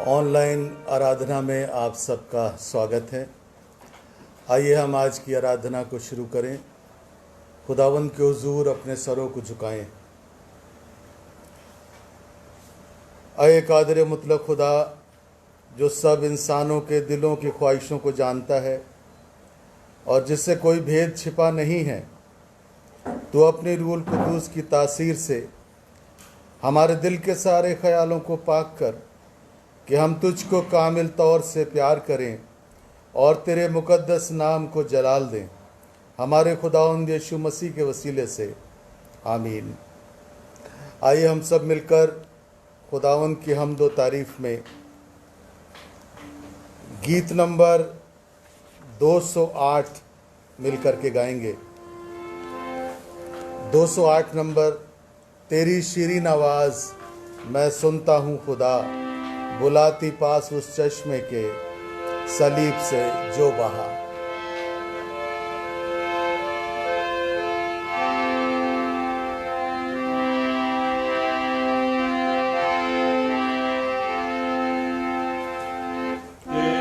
Online आराधना में आप सबका स्वागत है। आइए हम आज की आराधना को शुरू करें। खुदावंद के हुजूर अपने सरों को झुकाएं। अय कादिर मुतलक खुदा, जो सब इंसानों के दिलों की ख्वाहिशों को जानता है और जिससे कोई भेद छिपा नहीं है, तो अपनी रूहुल कुद्दूस की तासीर से हमारे दिल के सारे ख्यालों को पाक कर कि हम तुझको कामिल तौर से प्यार करें और तेरे मुकद्दस नाम को जलाल दें, हमारे खुदावंद यीशु मसीह के वसीले से, आमीन। आइए हम सब मिलकर खुदावंद की हम्द व तारीफ में गीत नंबर 208 मिलकर के गाएंगे। 208 नंबर। तेरी शीरीन आवाज़ मैं सुनता हूँ खुदा, बुलाती पास उस चश्मे के सलीब से जो बहा।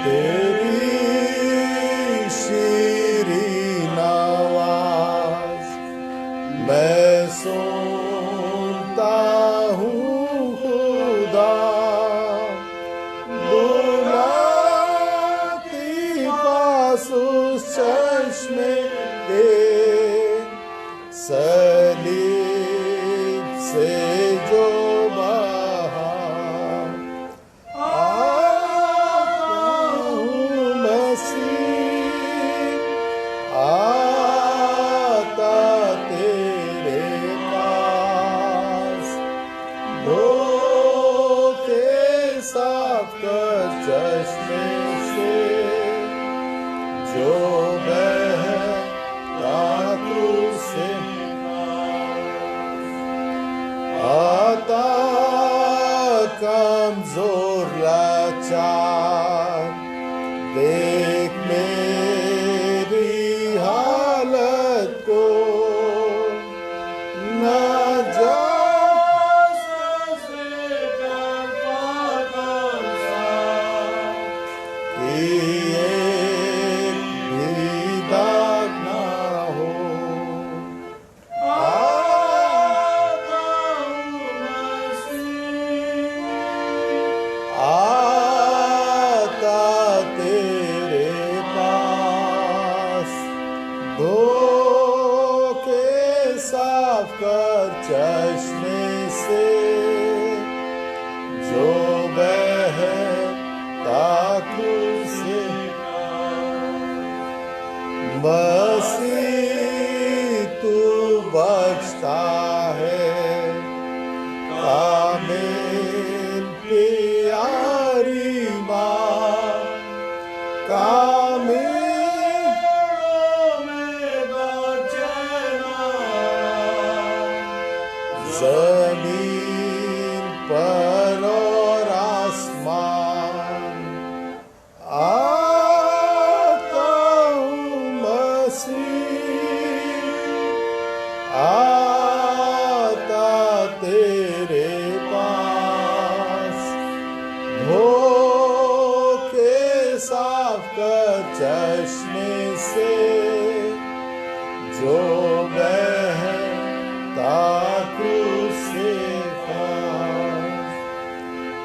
तेरी शीरीन आवाज़ मैं सुनता हूँ खुदा, उस चश्मे के सलीब से जो बहा। आता हूँ मसीह, आता तेरे पास, धो के साफ कर चश्मे जो बहता तुझसे। आता कमजोर लाचार, देख मेरी हालत को, न जा आता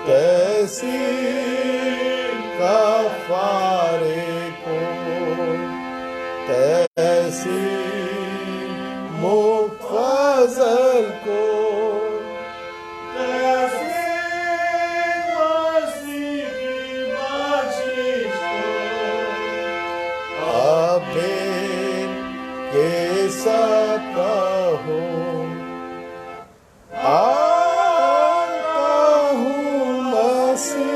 तैसी कफारे को, तैसी मुफज़ल को, तैसी मसीह की बख्शिश को, अबे के सब कहो, आता हूँ मसीह,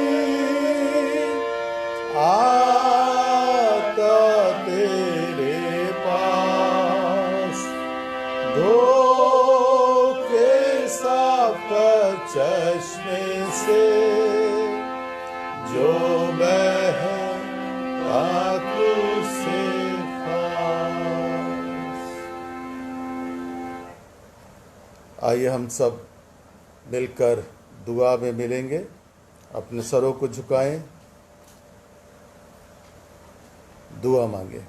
आता तेरे पास, धोखे साफ कर चश्मे से जो बहे आंखों से खास। आइए हम सब मिलकर दुआ में मिलेंगे। अपने सरों को झुकाएं, दुआ मांगे।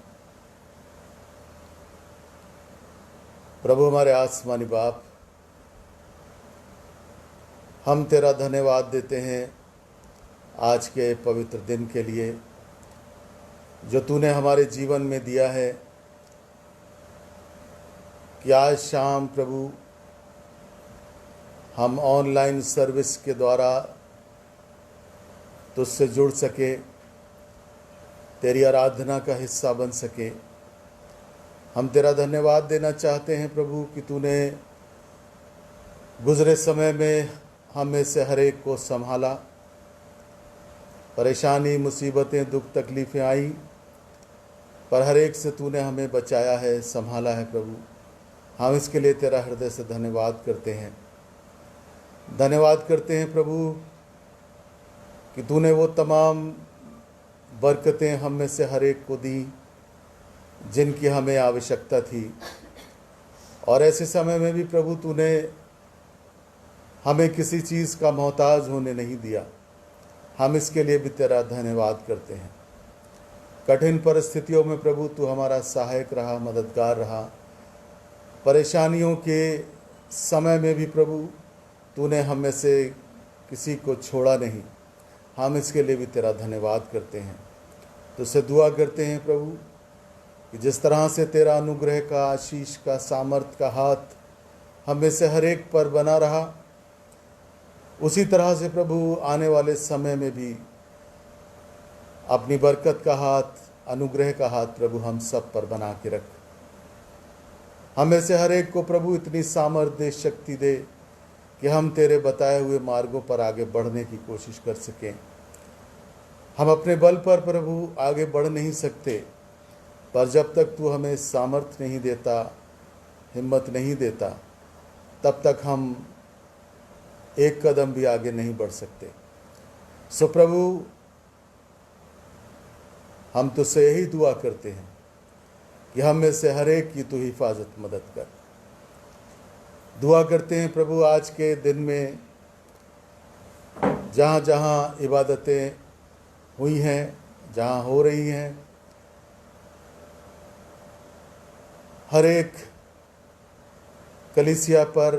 प्रभु हमारे आसमानी बाप, हम तेरा धन्यवाद देते हैं आज के पवित्र दिन के लिए जो तूने हमारे जीवन में दिया है, कि आज शाम प्रभु हम ऑनलाइन सर्विस के द्वारा तुझसे जुड़ सके, तेरी आराधना का हिस्सा बन सके। हम तेरा धन्यवाद देना चाहते हैं प्रभु कि तूने गुजरे समय में हम में से हर एक को संभाला। परेशानी, मुसीबतें, दुख, तकलीफ़ें आई, पर हर एक से तूने हमें बचाया है, संभाला है प्रभु। हम इसके लिए तेरा हृदय से धन्यवाद करते हैं। धन्यवाद करते हैं प्रभु कि तूने वो तमाम बरकतें हम में से हर एक को दी जिनकी हमें आवश्यकता थी, और ऐसे समय में भी प्रभु तूने हमें किसी चीज़ का मोहताज होने नहीं दिया। हम इसके लिए भी तेरा धन्यवाद करते हैं। कठिन परिस्थितियों में प्रभु तू हमारा सहायक रहा, मददगार रहा। परेशानियों के समय में भी प्रभु तूने हम में से किसी को छोड़ा नहीं। हम इसके लिए भी तेरा धन्यवाद करते हैं। तुझसे दुआ करते हैं प्रभु कि जिस तरह से तेरा अनुग्रह का, आशीष का, सामर्थ का हाथ हम में से हर एक पर बना रहा, उसी तरह से प्रभु आने वाले समय में भी अपनी बरकत का हाथ, अनुग्रह का हाथ प्रभु हम सब पर बना के रख। हमें से हर एक को प्रभु इतनी सामर्थ दे, शक्ति दे कि हम तेरे बताए हुए मार्गों पर आगे बढ़ने की कोशिश कर सकें। हम अपने बल पर प्रभु आगे बढ़ नहीं सकते, पर जब तक तू हमें सामर्थ्य नहीं देता, हिम्मत नहीं देता, तब तक हम एक कदम भी आगे नहीं बढ़ सकते। सो प्रभु हम तुझसे यही दुआ करते हैं कि हम में से हर एक की तू हिफाजत मदद कर। दुआ करते हैं प्रभु आज के दिन में जहाँ जहाँ इबादतें हुई हैं, जहाँ हो रही हैं, हर एक कलीसिया पर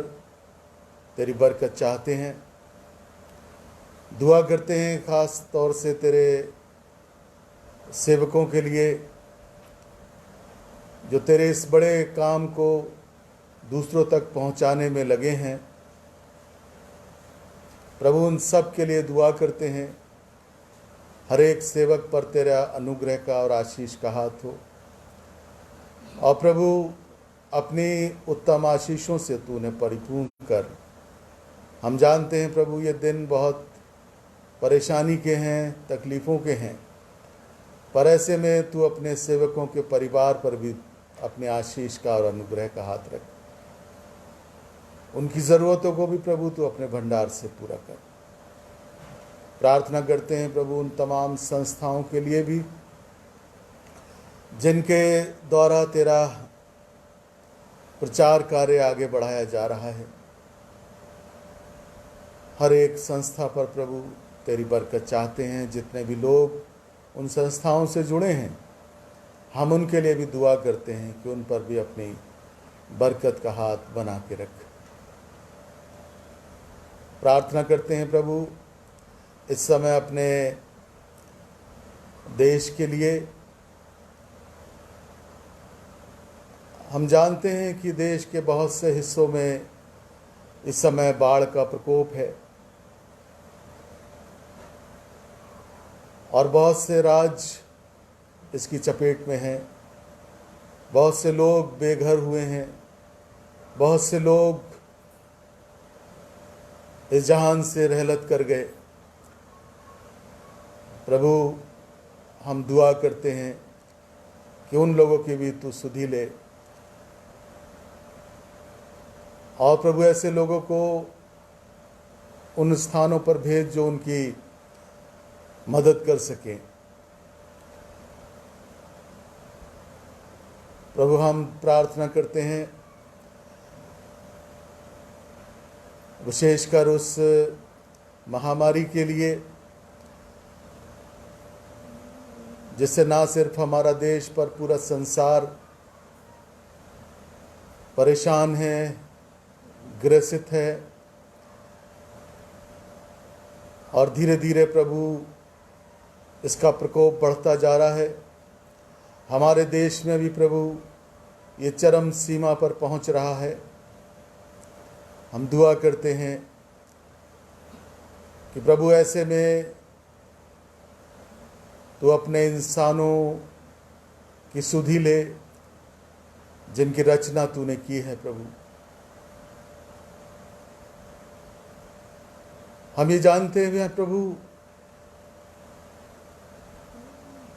तेरी बरकत चाहते हैं। दुआ करते हैं ख़ास तौर से तेरे सेवकों के लिए जो तेरे इस बड़े काम को दूसरों तक पहुंचाने में लगे हैं। प्रभु उन सब के लिए दुआ करते हैं। हर एक सेवक पर तेरा अनुग्रह का और आशीष का हाथ हो, और प्रभु अपनी उत्तम आशीषों से तूने परिपूर्ण कर। हम जानते हैं प्रभु ये दिन बहुत परेशानी के हैं, तकलीफ़ों के हैं, पर ऐसे में तू अपने सेवकों के परिवार पर भी अपने आशीष का और अनुग्रह का हाथ रख। उनकी ज़रूरतों को भी प्रभु तू अपने भंडार से पूरा कर। प्रार्थना करते हैं प्रभु उन तमाम संस्थाओं के लिए भी जिनके द्वारा तेरा प्रचार कार्य आगे बढ़ाया जा रहा है। हर एक संस्था पर प्रभु तेरी बरकत चाहते हैं। जितने भी लोग उन संस्थाओं से जुड़े हैं, हम उनके लिए भी दुआ करते हैं कि उन पर भी अपनी बरकत का हाथ बना के रख। प्रार्थना करते हैं प्रभु इस समय अपने देश के लिए हम जानते हैं कि देश के बहुत से हिस्सों में इस समय बाढ़ का प्रकोप है और बहुत से राज्य इसकी चपेट में हैं। बहुत से लोग बेघर हुए हैं, बहुत से लोग इस जहान से रहलत कर गए। प्रभु, हम दुआ करते हैं कि उन लोगों की भी तू सुधि ले और प्रभु ऐसे लोगों को उन स्थानों पर भेज जो उनकी मदद कर सकें। प्रभु, हम प्रार्थना करते हैं विशेषकर उस महामारी के लिए जिससे ना सिर्फ हमारा देश पर पूरा संसार परेशान है, ग्रसित है और धीरे धीरे प्रभु इसका प्रकोप बढ़ता जा रहा है। हमारे देश में भी प्रभु ये चरम सीमा पर पहुंच रहा है। हम दुआ करते हैं कि प्रभु ऐसे में तो अपने इंसानों की सुधि ले जिनकी रचना तूने की है। प्रभु, हम ये जानते हैं प्रभु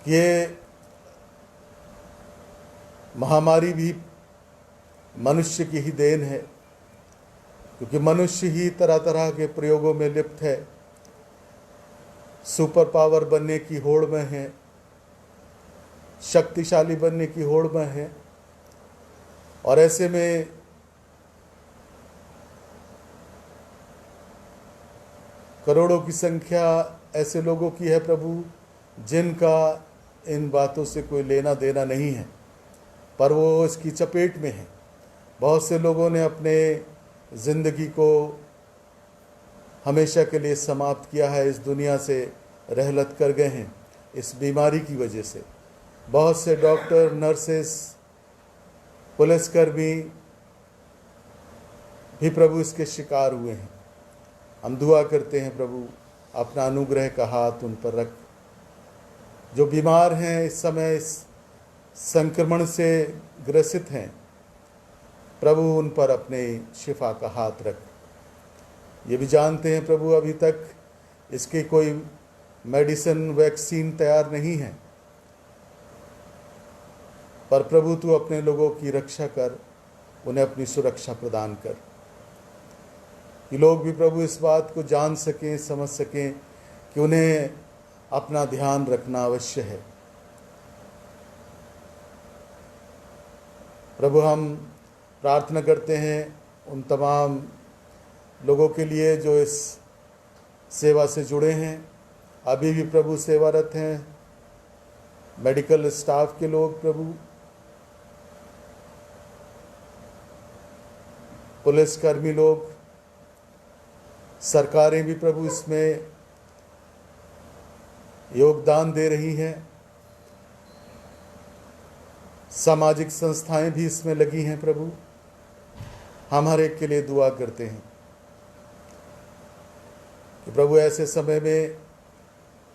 कि ये महामारी भी मनुष्य की ही देन है, क्योंकि मनुष्य ही तरह तरह के प्रयोगों में लिप्त है, सुपर पावर बनने की होड़ में है, शक्तिशाली बनने की होड़ में है। और ऐसे में करोड़ों की संख्या ऐसे लोगों की है प्रभु जिनका इन बातों से कोई लेना देना नहीं है, पर वो इसकी चपेट में है। बहुत से लोगों ने अपने ज़िंदगी को हमेशा के लिए समाप्त किया है, इस दुनिया से रहलत कर गए हैं इस बीमारी की वजह से। बहुत से डॉक्टर, नर्सेस, पुलिसकर्मी भी प्रभु इसके शिकार हुए हैं। हम दुआ करते हैं प्रभु, अपना अनुग्रह का हाथ उन पर रख। जो बीमार हैं, इस समय इस संक्रमण से ग्रसित हैं, प्रभु उन पर अपने शिफा का हाथ रख। ये भी जानते हैं प्रभु अभी तक इसकी कोई मेडिसिन, वैक्सीन तैयार नहीं है, पर प्रभु तू अपने लोगों की रक्षा कर, उन्हें अपनी सुरक्षा प्रदान कर। ये लोग भी प्रभु इस बात को जान सकें, समझ सकें कि उन्हें अपना ध्यान रखना अवश्य है। प्रभु, हम प्रार्थना करते हैं उन तमाम लोगों के लिए जो इस सेवा से जुड़े हैं, अभी भी प्रभु सेवारत हैं, मेडिकल स्टाफ के लोग प्रभु, पुलिसकर्मी लोग, सरकारें भी प्रभु इसमें योगदान दे रही हैं, सामाजिक संस्थाएं भी इसमें लगी हैं। प्रभु, हम हर एक के लिए दुआ करते हैं कि प्रभु ऐसे समय में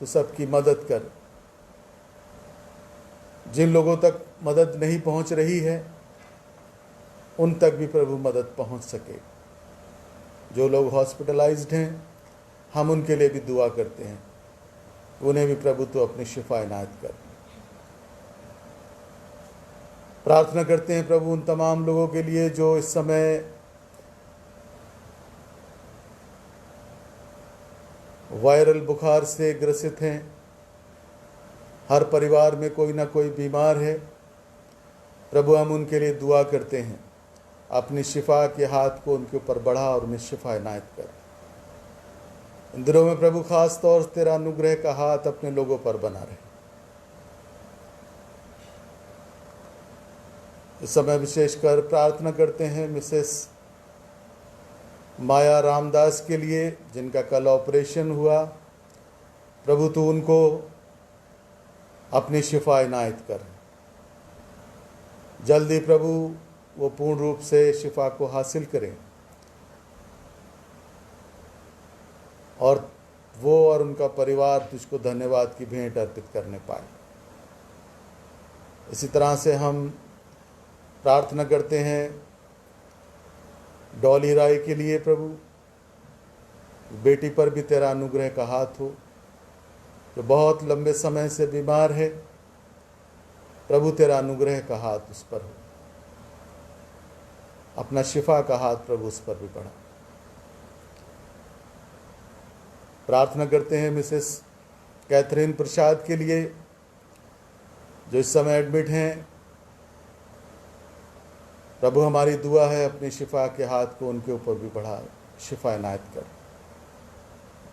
तो सबकी मदद कर। जिन लोगों तक मदद नहीं पहुंच रही है उन तक भी प्रभु मदद पहुंच सके। जो लोग हॉस्पिटलाइज्ड हैं, हम उनके लिए भी दुआ करते हैं, उन्हें भी प्रभु तो अपनी शिफा इनायत कर। प्रार्थना करते हैं प्रभु उन तमाम लोगों के लिए जो इस समय वायरल बुखार से ग्रसित हैं। हर परिवार में कोई ना कोई बीमार है। प्रभु, हम उनके लिए दुआ करते हैं, अपनी शिफा के हाथ को उनके ऊपर बढ़ा और उन्हें शिफा इनायत कर। इन दिनों में प्रभु खास तौर से तेरा अनुग्रह का हाथ अपने लोगों पर बना रहे। इस समय विशेषकर प्रार्थना करते हैं मिसेस माया रामदास के लिए, जिनका कल ऑपरेशन हुआ प्रभु तू उनको अपनी शिफा इनायत कर। जल्दी प्रभु वो पूर्ण रूप से शिफा को हासिल करें और वो और उनका परिवार तुझको धन्यवाद की भेंट अर्पित करने पाए। इसी तरह से हम प्रार्थना करते हैं डॉली राय के लिए। प्रभु बेटी पर भी तेरा अनुग्रह का हाथ हो, जो बहुत लंबे समय से बीमार है। प्रभु तेरा अनुग्रह का हाथ उस पर हो, अपना शिफा का हाथ प्रभु उस पर भी बढ़ा। प्रार्थना करते हैं मिसेस कैथरीन प्रसाद के लिए, जो इस समय एडमिट हैं। प्रभु हमारी दुआ है अपनी शिफा के हाथ को उनके ऊपर भी बढ़ा, शिफा इनायत कर,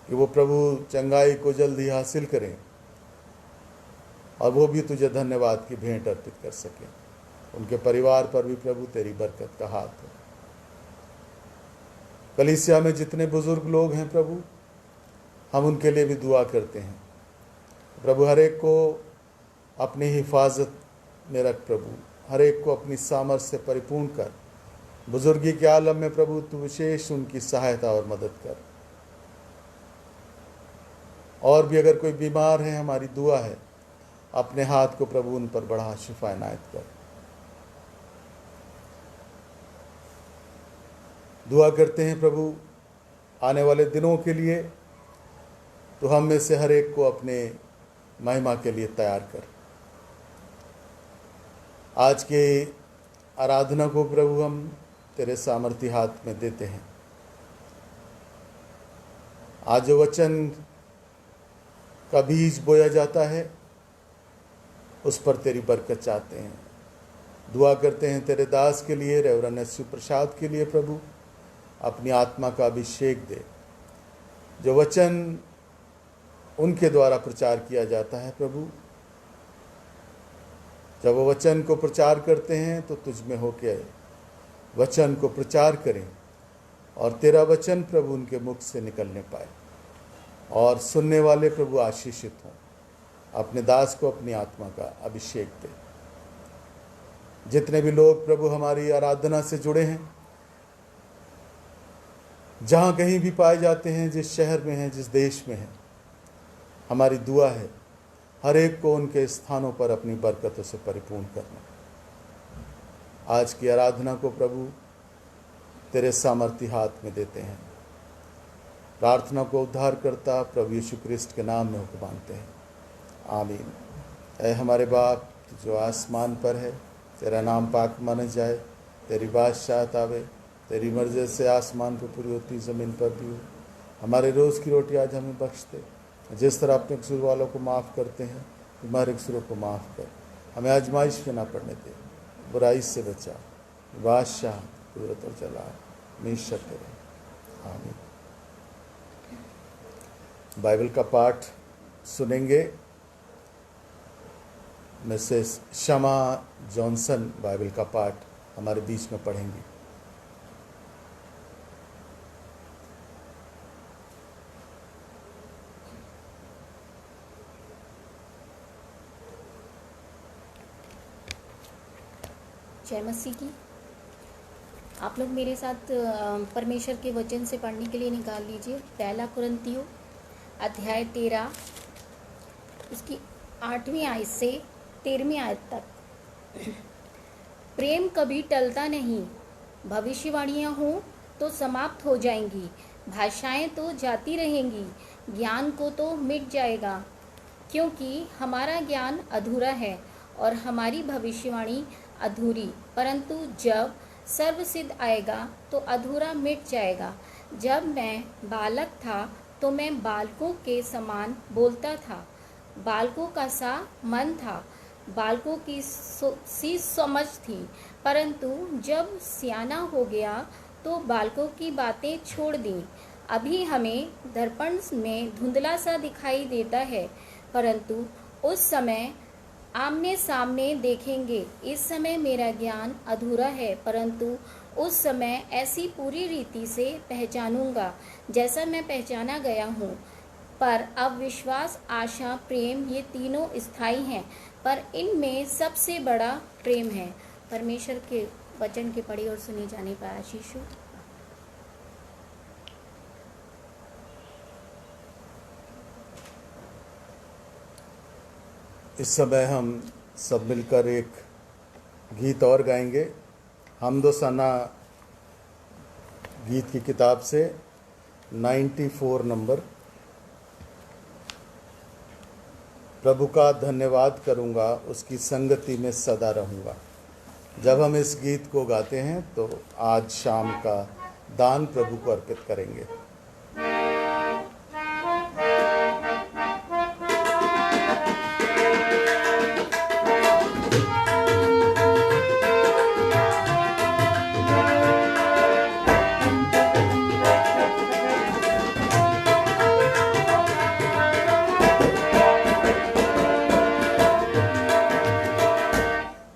कि वो प्रभु चंगाई को जल्द ही हासिल करें और वो भी तुझे धन्यवाद की भेंट अर्पित कर सकें। उनके परिवार पर भी प्रभु तेरी बरकत का हाथ हो। कलीसिया में जितने बुजुर्ग लोग हैं प्रभु, हम उनके लिए भी दुआ करते हैं। प्रभु हर एक को अपनी हिफाजत में रख, प्रभु हर एक को अपनी सामर्थ्य से परिपूर्ण कर। बुजुर्गी के आलम में प्रभु तू विशेष उनकी सहायता और मदद कर। और भी अगर कोई बीमार है, हमारी दुआ है अपने हाथ को प्रभु उन पर बढ़ा, शिफा इनायत कर। दुआ करते हैं प्रभु आने वाले दिनों के लिए, तो हम में से हर एक को अपने महिमा के लिए तैयार कर। आज के आराधना को प्रभु हम तेरे सामर्थी हाथ में देते हैं। आज जो वचन का बीज बोया जाता है, उस पर तेरी बरकत चाहते हैं। दुआ करते हैं तेरे दास के लिए, रेवरेंड एस प्रसाद के लिए प्रभु अपनी आत्मा का अभिषेक दे। जो वचन उनके द्वारा प्रचार किया जाता है प्रभु, जब वो वचन को प्रचार करते हैं तो तुझ में होके वचन को प्रचार करें और तेरा वचन प्रभु उनके मुख से निकलने पाए और सुनने वाले प्रभु आशीषित हों। अपने दास को अपनी आत्मा का अभिषेक दे। जितने भी लोग प्रभु हमारी आराधना से जुड़े हैं, जहाँ कहीं भी पाए जाते हैं, जिस शहर में हैं, जिस देश में हैं, हमारी दुआ है हर एक को उनके स्थानों पर अपनी बरकतों से परिपूर्ण करना। आज की आराधना को प्रभु तेरे सामर्थी हाथ में देते हैं। प्रार्थना को उद्धार करता प्रभु यीशु क्रिस्ट के नाम में हुक्म मांगते हैं, आमीन। ऐ हमारे बाप जो आसमान पर है, तेरा नाम पाक माना जाए, तेरी बादशाहत आवे, तेरी मर्जी से आसमान पर पूरी होती ज़मीन पर भी हो। हमारे रोज़ की रोटी आज हमें बख्श दे, जिस तरह अपने कसूर वालों को माफ़ करते हैं, हमारे कसूरों को माफ़ कर। हमें आजमाइश में ना पड़ने दे, बुराई से बचा। बादशाह कुदरत और जलाल हमेशा तेरे, आमीन। बाइबल का पाठ सुनेंगे मिसेस शमा जॉनसन बाइबल का पाठ हमारे बीच में पढ़ेंगी। जय मसीह की। आप लोग मेरे साथ परमेश्वर के वचन से पढ़ने के लिए निकाल लीजिए पहला कुरिन्थियों अध्याय 13 उसकी 8वीं आयत से 13वीं आयत तक। प्रेम कभी टलता नहीं। भविष्यवाणियाँ हों तो समाप्त हो जाएंगी, भाषाएं तो जाती रहेंगी, ज्ञान को तो मिट जाएगा, क्योंकि हमारा ज्ञान अधूरा है और हमारी भविष्यवाणी अधूरी। परंतु जब सर्वसिद्ध आएगा तो अधूरा मिट जाएगा। जब मैं बालक था तो मैं बालकों के समान बोलता था, बालकों का सा मन था, बालकों की सी समझ थी। परंतु जब सियाना हो गया तो बालकों की बातें छोड़ दी। अभी हमें दर्पण में धुंधला सा दिखाई देता है, परंतु उस समय आमने सामने देखेंगे। इस समय मेरा ज्ञान अधूरा है, परंतु उस समय ऐसी पूरी रीति से पहचानूंगा जैसा मैं पहचाना गया हूँ। पर अब विश्वास, आशा, प्रेम ये तीनों स्थायी हैं, पर इनमें सबसे बड़ा प्रेम है। परमेश्वर के वचन के पढ़े और सुने जाने पर आशीष हो। इस समय हम सब मिलकर एक गीत और गाएंगे। हमदोसना गीत की किताब से 94 नंबर। प्रभु का धन्यवाद करूंगा, उसकी संगति में सदा रहूंगा। जब हम इस गीत को गाते हैं तो आज शाम का दान प्रभु को अर्पित करेंगे।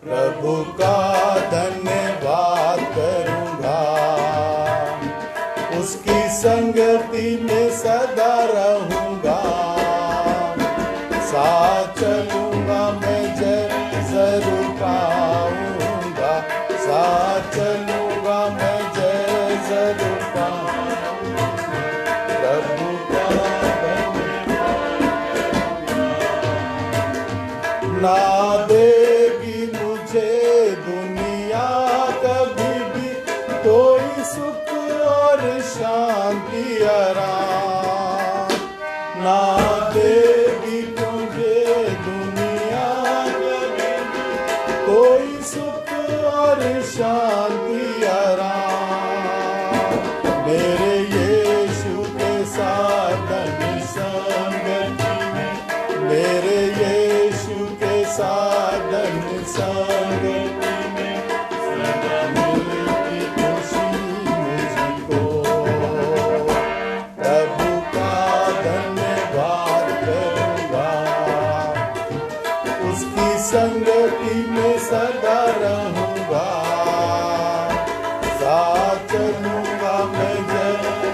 प्रभु का धन्यवाद करूंगा, उसकी संगति में सदा रहूंगा। साथ चलूंगा मैं जरूर पाऊंगा, साथ चलूंगा मैं जरूर पाऊंगा। प्रभु का ना देगी मुझे दुनिया कभी भी कोई सुख और शांति आराम, ना देगी मुझे दुनिया कभी भी कोई सुख और शांति आराम। मेरे यीशु के साथ संगति में, मेरे यीशु के साधन संगति में सदा मिलती खुशी मुझको। प्रभु का धन्यवाद करूंगा, उसकी संगति में सदा रहूंगा। साथ चलूंगा मैं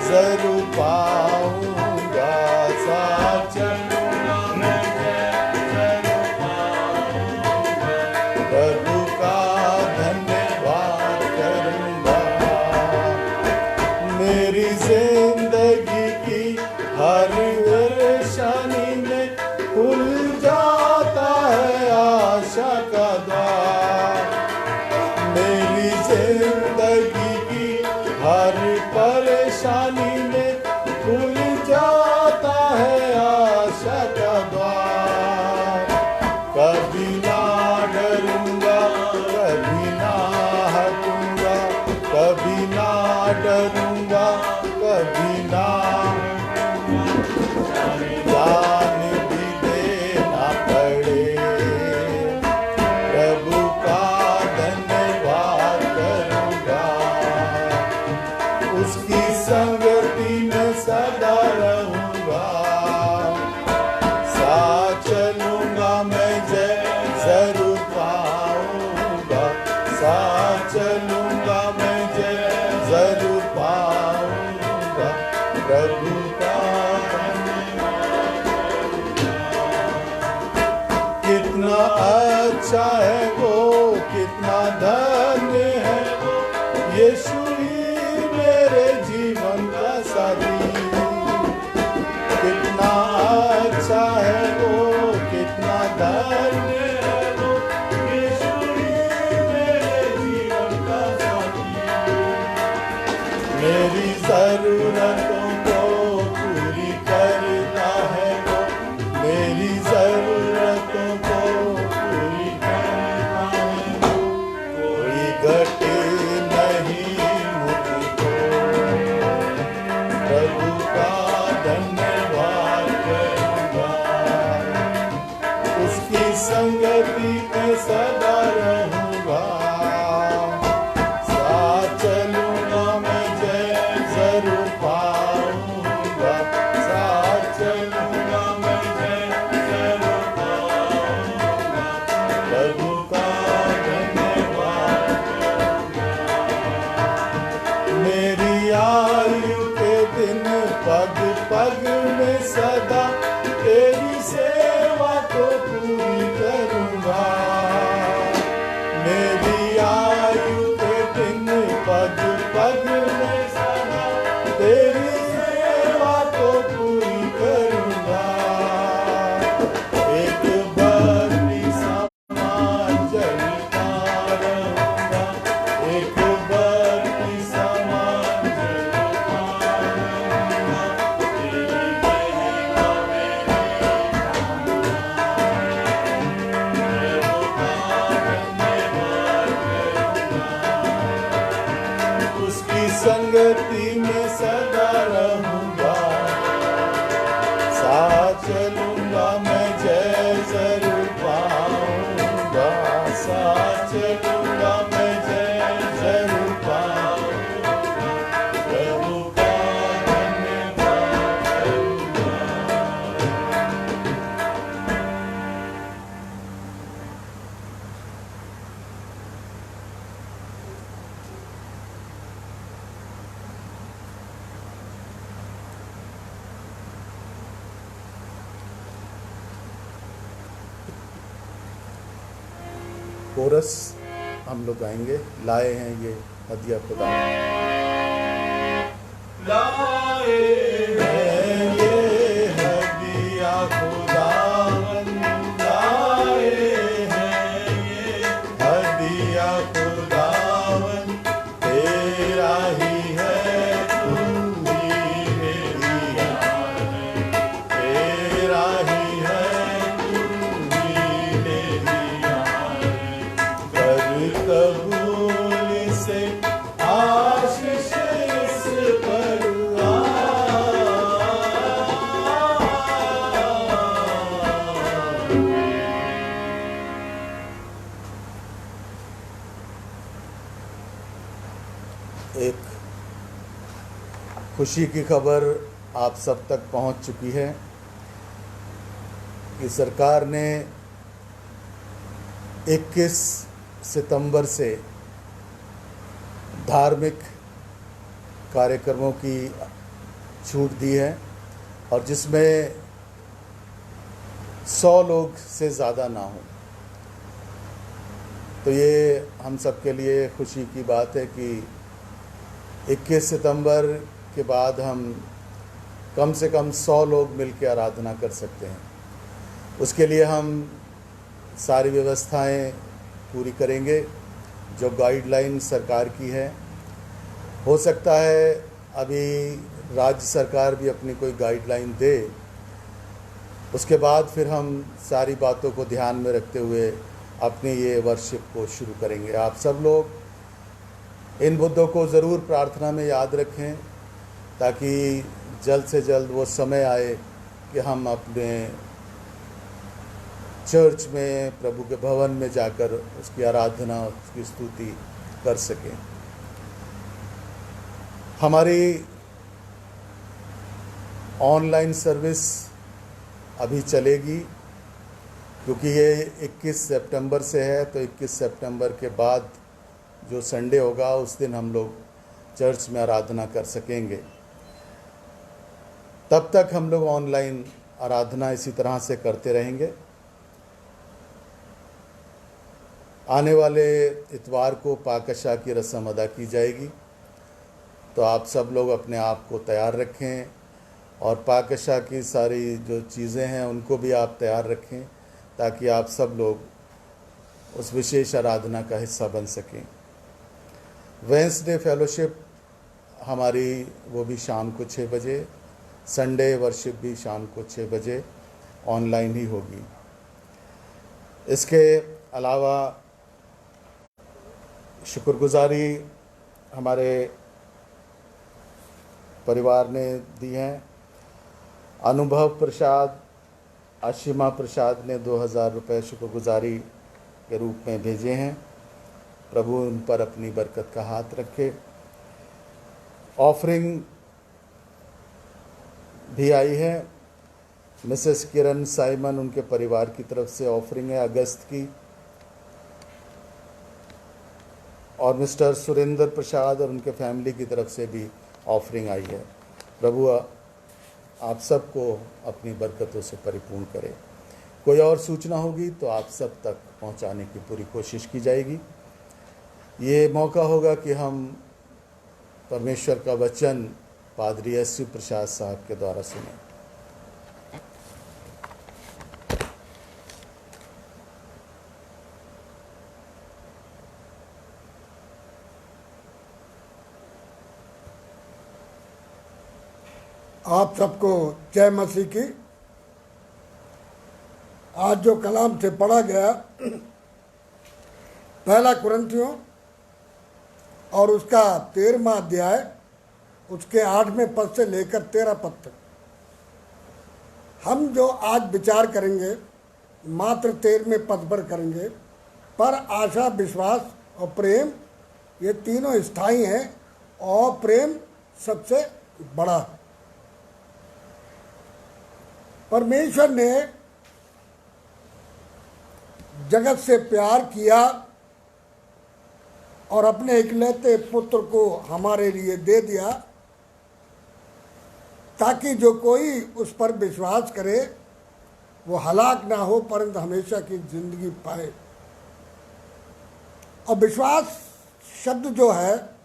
जरूर पाऊंगा, साथ चलूंगा मैं जरूर पाऊंगा। प्रभु का धन्यवाद करूंगा। मेरी जिंदगी की हर परेशानी में खुल जाता है आशा का द्वार। मेरी जिंदगी की हर परेशानी में खुल जाता है आशा का द्वार। कभी ना डरूंगा, कभी ना हटूंगा, कभी ना डरूंगा, कभी ना जान भी देना पड़े। प्रभु का धन्यवाद करूंगा, उसकी संगति में सदा रहूंगा। साथ चलूंगा मैं जरूर पाऊंगा, साथ चलूंगा मैं जरूर पाऊंगा। प्रभु का कितना अच्छा है वो, कितना धन्य है वो, यीशु ही मेरे जीवन का साथी। कितना अच्छा है वो, कितना धन्य है वो, यीशु ही मेरे जीवन का साथी। मेरी जरूरतों को पूरी करता है वो, मेरी जरूरतों को पूरी करता है वो। कोई घटे नहीं मुझको। प्रभु का धन्यवाद करूंगा, उसकी संगति में सदा रहूंगा। साथ चलूंगा मैं जरूर पाऊंगा, साथ चलूंगा मैं जरूर पाऊंगा। प्रभु का धन्यवाद करूंगा। मेरी आयु के दिन पग पग में सदा कोरस हम लोग गाएंगे। लाए हैं ये हदिया खुदा, लाए हैं ये हदिया खुदावन, लाए हैं ये हदिया खुदावन, तेरा ही है, तू ही मेरी जान है, तेरा ही है, तू ही मेरी जान है। कर कबूल से आशीष इस पर एक खुशी की खबर आप सब तक पहुंच चुकी है कि सरकार ने 21 सितंबर से धार्मिक कार्यक्रमों की छूट दी है, और जिसमें 100 लोग से ज़्यादा ना हो। तो ये हम सब के लिए खुशी की बात है कि 21 सितंबर के बाद हम कम से कम 100 लोग मिलकर आराधना कर सकते हैं। उसके लिए हम सारी व्यवस्थाएं पूरी करेंगे जो गाइडलाइन सरकार की है। हो सकता है अभी राज्य सरकार भी अपनी कोई गाइडलाइन दे, उसके बाद फिर हम सारी बातों को ध्यान में रखते हुए अपने ये वर्शिप को शुरू करेंगे। आप सब लोग इन मुद्दों को ज़रूर प्रार्थना में याद रखें, ताकि जल्द से जल्द वो समय आए कि हम अपने चर्च में, प्रभु के भवन में जाकर उसकी आराधना, उसकी स्तुति कर सकें। हमारी ऑनलाइन सर्विस अभी चलेगी, क्योंकि ये 21 सितंबर से है, तो 21 सितंबर के बाद जो संडे होगा उस दिन हम लोग चर्च में आराधना कर सकेंगे। तब तक हम लोग ऑनलाइन आराधना इसी तरह से करते रहेंगे। आने वाले इतवार को पाकशा की रस्म अदा की जाएगी, तो आप सब लोग अपने आप को तैयार रखें, और पाकशा की सारी जो चीज़ें हैं उनको भी आप तैयार रखें, ताकि आप सब लोग उस विशेष आराधना का हिस्सा बन सकें। वेंसडे फेलोशिप हमारी वो भी शाम को 6 बजे, संडे वर्शिप भी शाम को 6 बजे ऑनलाइन ही होगी। इसके अलावा शुक्रगुजारी हमारे परिवार ने दी है। अनुभव प्रसाद, आशिमा प्रसाद ने 2000 रुपये शुक्रगुजारी के रूप में भेजे हैं। प्रभु उन पर अपनी बरकत का हाथ रखे। ऑफरिंग भी आई है। मिसेस किरण साइमन, उनके परिवार की तरफ से ऑफरिंग है अगस्त की, और मिस्टर सुरेंद्र प्रसाद और उनके फैमिली की तरफ से भी ऑफरिंग आई है। प्रभु आप सबको अपनी बरकतों से परिपूर्ण करे। कोई और सूचना होगी तो आप सब तक पहुंचाने की पूरी कोशिश की जाएगी। ये मौका होगा कि हम परमेश्वर का वचन पादरी एस प्रसाद साहब के द्वारा सुने। आप सबको जय मसीह की। आज जो कलाम से पढ़ा गया पहला कुरिन्थियों और उसका 13वां अध्याय, उसके 8वें पद से लेकर 13 पद तक, हम जो आज विचार करेंगे मात्र 13वें पद पर करेंगे। पर आशा, विश्वास और प्रेम ये तीनों स्थायी हैं, और प्रेम सबसे बड़ा है। परमेश्वर ने जगत से प्यार किया और अपने इकलौते पुत्र को हमारे लिए दे दिया, ताकि जो कोई उस पर विश्वास करे वो हलाक ना हो, परंतु हमेशा की जिंदगी पाए। और विश्वास शब्द जो है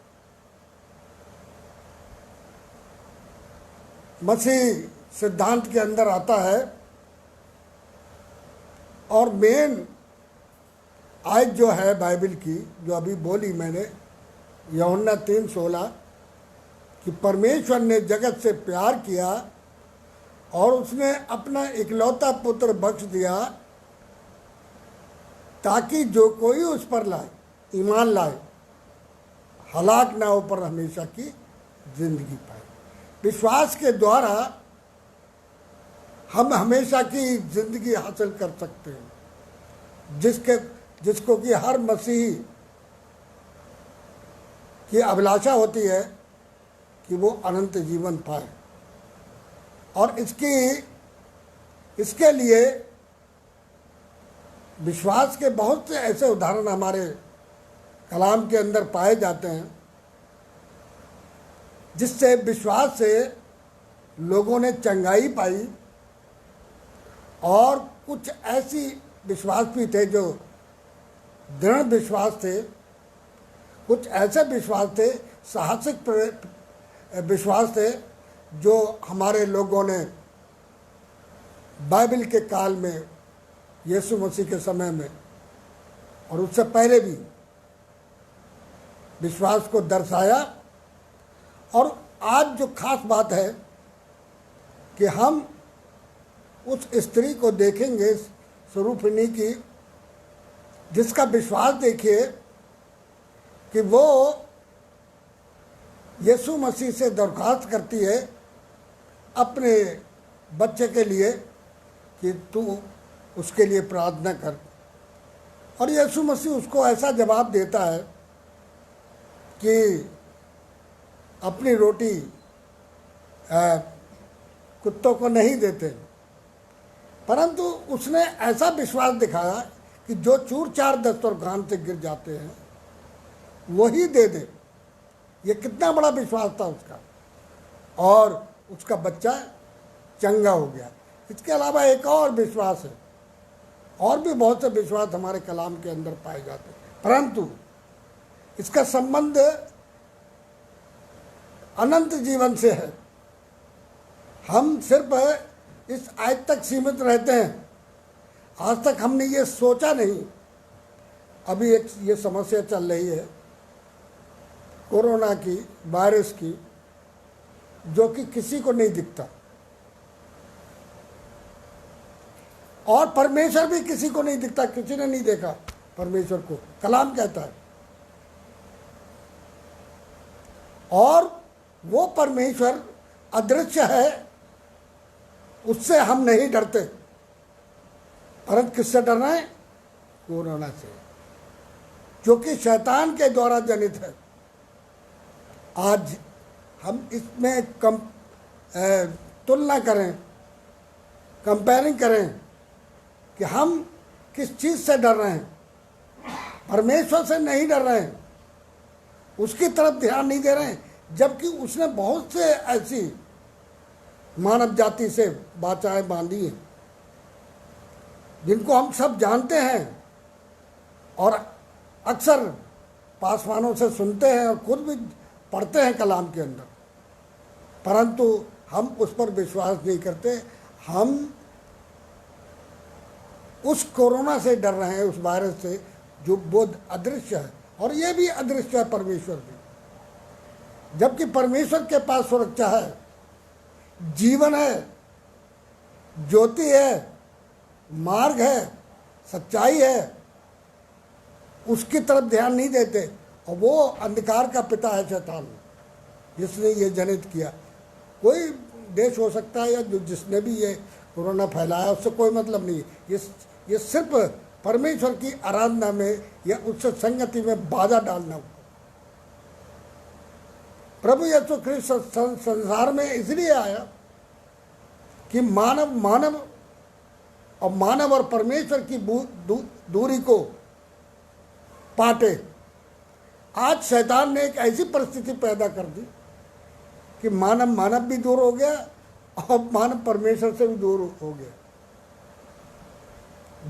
मसीह सिद्धांत के अंदर आता है, और मेन आयत जो है बाइबल की, जो अभी बोली मैंने, यूहन्ना 3:16, कि परमेश्वर ने जगत से प्यार किया और उसने अपना इकलौता पुत्र बख्श दिया ताकि जो कोई उस पर लाए, ईमान लाए, हलाक ना हो पर हमेशा की जिंदगी पाए। विश्वास के द्वारा हम हमेशा की जिंदगी हासिल कर सकते हैं, जिसको कि हर मसीही की अभिलाषा होती है कि वो अनंत जीवन पाए। और इसके लिए विश्वास के बहुत से ऐसे उदाहरण हमारे कलाम के अंदर पाए जाते हैं, जिससे विश्वास से लोगों ने चंगाई पाई। और कुछ ऐसी विश्वास भी थे जो दृढ़ विश्वास थे, कुछ ऐसे विश्वास थे, साहसिक विश्वास थे, जो हमारे लोगों ने बाइबल के काल में, यीशु मसीह के समय में और उससे पहले भी विश्वास को दर्शाया। और आज जो खास बात है कि हम उस स्त्री को देखेंगे, स्वरूपिणी की, जिसका विश्वास देखिए कि वो यीशु मसीह से दरख्वास्त करती है अपने बच्चे के लिए कि तू उसके लिए प्रार्थना कर। और यीशु मसीह उसको ऐसा जवाब देता है कि अपनी रोटी कुत्तों को नहीं देते, परंतु उसने ऐसा विश्वास दिखाया कि जो चूर चार दस्तरखान से गिर जाते हैं वही दे दे। ये कितना बड़ा विश्वास था उसका, और उसका बच्चा चंगा हो गया। इसके अलावा एक और विश्वास है, और भी बहुत से विश्वास हमारे कलाम के अंदर पाए जाते हैं, परंतु इसका संबंध अनंत जीवन से है। हम सिर्फ इस आयत तक सीमित रहते हैं, आज तक हमने ये सोचा नहीं। अभी एक ये समस्या चल रही है कोरोना की, वायरस की, जो कि किसी को नहीं दिखता, और परमेश्वर भी किसी को नहीं दिखता, किसी ने नहीं देखा परमेश्वर को, कलाम कहता है। और वो परमेश्वर अदृश्य है, उससे हम नहीं डरते, परंतु किससे डरना है? कोरोना से, जो कि शैतान के द्वारा जनित है। आज हम इसमें तुलना करें, कंपेयरिंग करें कि हम किस चीज़ से डर रहे हैं। परमेश्वर से नहीं डर रहे हैं, उसकी तरफ ध्यान नहीं दे रहे हैं, जबकि उसने बहुत से ऐसी मानव जाति से बाचाएं बांधी हैं जिनको हम सब जानते हैं और अक्सर पासवानों से सुनते हैं और खुद भी पढ़ते हैं कलाम के अंदर, परंतु हम उस पर विश्वास नहीं करते। हम उस कोरोना से डर रहे हैं, उस वायरस से, जो बहुत अदृश्य है, और ये भी अदृश्य है परमेश्वर भी। जबकि परमेश्वर के पास सुरक्षा है, जीवन है, ज्योति है, मार्ग है, सच्चाई है, उसकी तरफ ध्यान नहीं देते। और वो अंधकार का पिता है शैतान, जिसने ये जनित किया। कोई देश हो सकता है या जिसने भी ये कोरोना फैलाया, उससे कोई मतलब नहीं है। ये सिर्फ परमेश्वर की आराधना में या उससे संगति में बाधा डालना। प्रभु यीशु ख्रिस्त संसार में इसलिए आया कि मानव और परमेश्वर की दूरी को पाटे। आज शैतान ने एक ऐसी परिस्थिति पैदा कर दी कि मानव भी दूर हो गया और मानव परमेश्वर से भी दूर हो गया।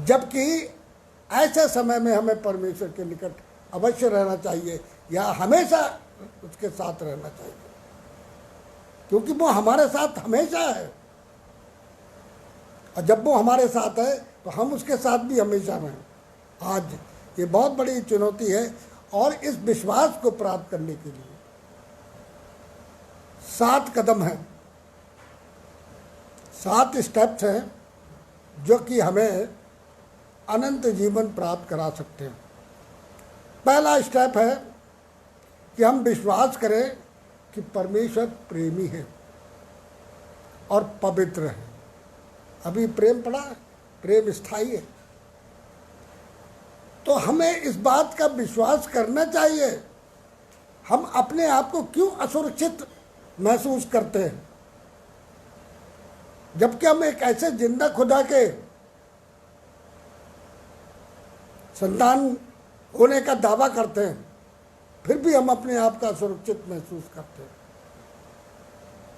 जबकि ऐसे समय में हमें परमेश्वर के निकट अवश्य रहना चाहिए या हमेशा उसके साथ रहना चाहिए, क्योंकि वो हमारे साथ हमेशा है। और जब वो हमारे साथ है तो हम उसके साथ भी हमेशा रहें। आज ये बहुत बड़ी चुनौती है, और इस विश्वास को प्राप्त करने के लिए 7 कदम हैं, 7 स्टेप्स हैं जो कि हमें अनंत जीवन प्राप्त करा सकते हैं। पहला स्टेप है कि हम विश्वास करें कि परमेश्वर प्रेमी है और पवित्र है। अभी प्रेम पढ़ा, प्रेम स्थायी है, तो हमें इस बात का विश्वास करना चाहिए। हम अपने आप को क्यों असुरक्षित महसूस करते हैं, जबकि हम एक ऐसे जिंदा खुदा के संतान होने का दावा करते हैं, फिर भी हम अपने आप का असुरक्षित महसूस करते हैं।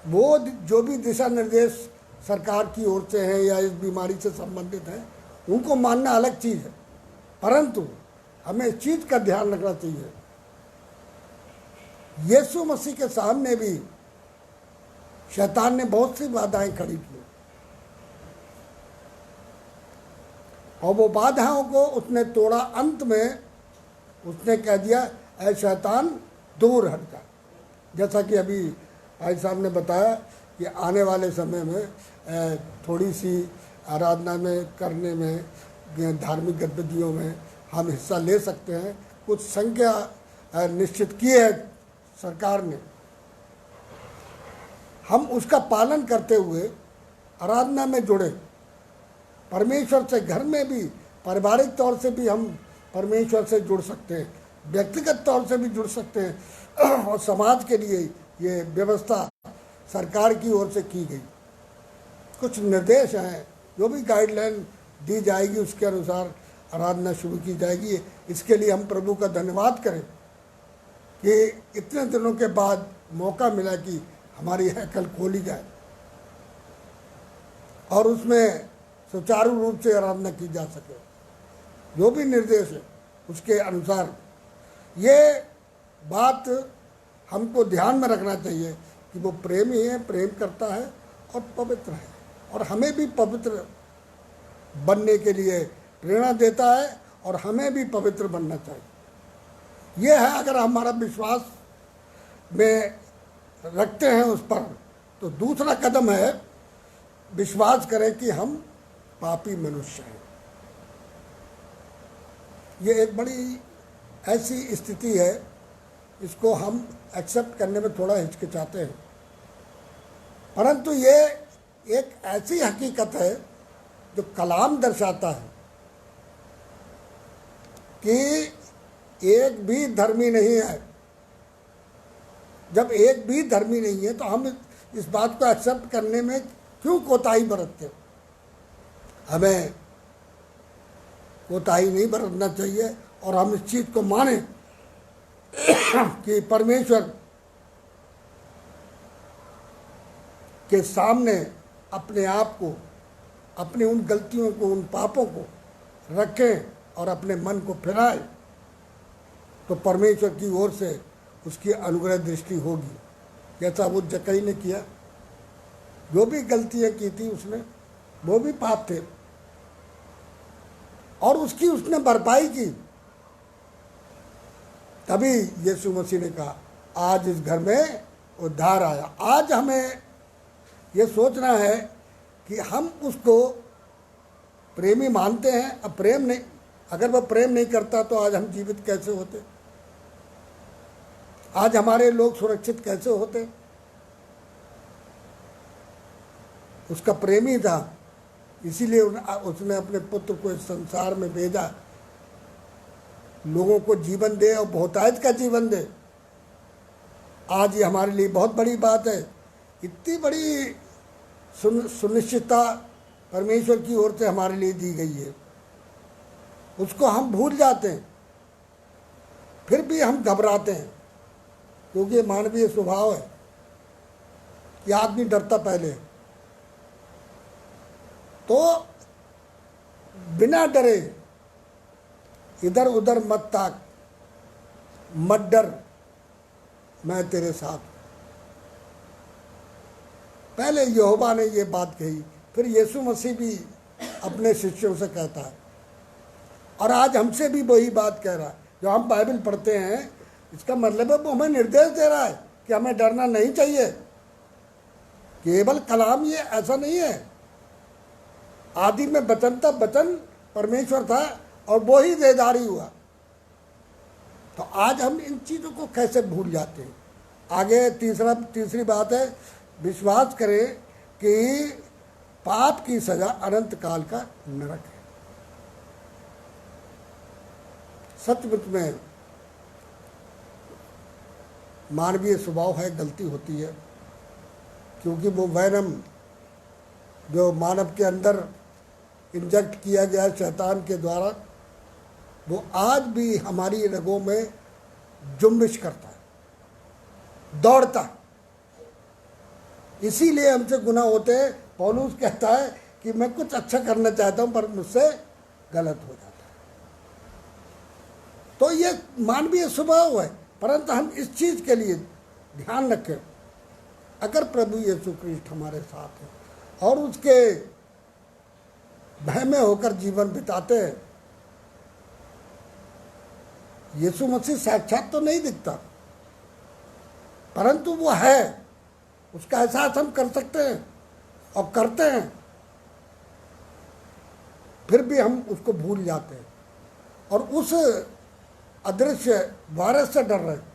वो जो भी दिशा निर्देश सरकार की ओर से है या इस बीमारी से संबंधित है, उनको मानना अलग चीज़ है, परंतु हमें इस चीज़ का ध्यान रखना चाहिए। यीशु मसीह के सामने भी शैतान ने बहुत सी बाधाएं खड़ी की, और वो बाधाओं को उसने तोड़ा। अंत में उसने कह दिया, ऐ शैतान दूर हट जा। जैसा कि अभी भाई साहब ने बताया कि आने वाले समय में थोड़ी सी आराधना में करने में, धार्मिक गतिविधियों में हम हिस्सा ले सकते हैं। कुछ संख्या निश्चित की है सरकार ने, हम उसका पालन करते हुए आराधना में जुड़े, परमेश्वर से घर में भी पारिवारिक तौर से भी हम परमेश्वर से जुड़ सकते हैं, व्यक्तिगत तौर से भी जुड़ सकते हैं, और समाज के लिए ये व्यवस्था सरकार की ओर से की गई। कुछ निर्देश हैं, जो भी गाइडलाइन दी जाएगी उसके अनुसार आराधना शुरू की जाएगी। इसके लिए हम प्रभु का धन्यवाद करें कि इतने दिनों के बाद मौका मिला कि हमारी हैकल खोली जाए और उसमें सुचारू रूप से आराधना की जा सके। जो भी निर्देश है उसके अनुसार ये बात हमको ध्यान में रखना चाहिए कि वो प्रेमी है, प्रेम करता है और पवित्र है, और हमें भी पवित्र बनने के लिए प्रेरणा देता है, और हमें भी पवित्र बनना चाहिए। ये है, अगर हमारा विश्वास में रखते हैं उस पर, तो दूसरा कदम है विश्वास करें कि हम पापी मनुष्य हैं। ये एक बड़ी ऐसी स्थिति है, इसको हम एक्सेप्ट करने में थोड़ा हिचकिचाते हैं, परंतु ये एक ऐसी हकीकत है जो कलाम दर्शाता है कि एक भी धर्मी नहीं है। जब एक भी धर्मी नहीं है तो हम इस बात को एक्सेप्ट करने में क्यों कोताही बरतते? हमें कोताही नहीं बरतना चाहिए, और हम इस चीज़ को माने कि परमेश्वर के सामने अपने आप को, अपनी उन गलतियों को, उन पापों को रखें और अपने मन को फिराएं, तो परमेश्वर की ओर से उसकी अनुग्रह दृष्टि होगी। जैसा वो जक्कई ने किया, जो भी गलतियाँ की थी उसने, वो भी पाप थे, और उसकी उसने भरपाई की। तभी यीशु मसीह ने कहा, आज इस घर में उद्धार आया। आज हमें ये सोचना है कि हम उसको प्रेमी मानते हैं। अब प्रेम नहीं, अगर वह प्रेम नहीं करता तो आज हम जीवित कैसे होते? आज हमारे लोग सुरक्षित कैसे होते? उसका प्रेमी था, इसीलिए उसने अपने पुत्र को इस संसार में भेजा, लोगों को जीवन दे और बहुतायत का जीवन दे। आज ये हमारे लिए बहुत बड़ी बात है। इतनी बड़ी सुनिश्चितता परमेश्वर की ओर से हमारे लिए दी गई है, उसको हम भूल जाते हैं, फिर भी हम घबराते हैं, क्योंकि मानवीय स्वभाव है कि आदमी डरता पहले। तो बिना डरे इधर उधर मत ताक, मत डर, मैं तेरे साथ हूं। पहले यहोवा ने ये बात कही, फिर यीशु मसीह भी अपने शिष्यों से कहता है, और आज हमसे भी वही बात कह रहा है। जो हम बाइबल पढ़ते हैं, इसका मतलब है वो हमें निर्देश दे रहा है कि हमें डरना नहीं चाहिए। केवल कलाम ये ऐसा नहीं है। आदि में वचन था, वचन परमेश्वर था और वो ही देहधारी हुआ। तो आज हम इन चीज़ों को कैसे भूल जाते हैं। आगे तीसरी बात है, विश्वास करें कि पाप की सजा अनंत काल का नरक है। सचमुच में मानवीय स्वभाव है, गलती होती है, क्योंकि वो वैरम जो मानव के अंदर इंजेक्ट किया गया शैतान के द्वारा, वो आज भी हमारी रगों में जुम्बिश करता है, दौड़ता है। इसीलिए हमसे गुनाह होते हैं। पौलुस कहता है कि मैं कुछ अच्छा करना चाहता हूं पर मुझसे गलत हो जाता है। तो ये मानवीय स्वभाव है, परंतु हम इस चीज के लिए ध्यान रखें, अगर प्रभु यीशु क्रिस्ट हमारे साथ है और उसके भय में होकर जीवन बिताते हैं। यीशु मसीह साक्षात तो नहीं दिखता, परंतु वो है, उसका एहसास हम कर सकते हैं और करते हैं। फिर भी हम उसको भूल जाते हैं और उस अदृश्य वायरस से डर रहे हैं,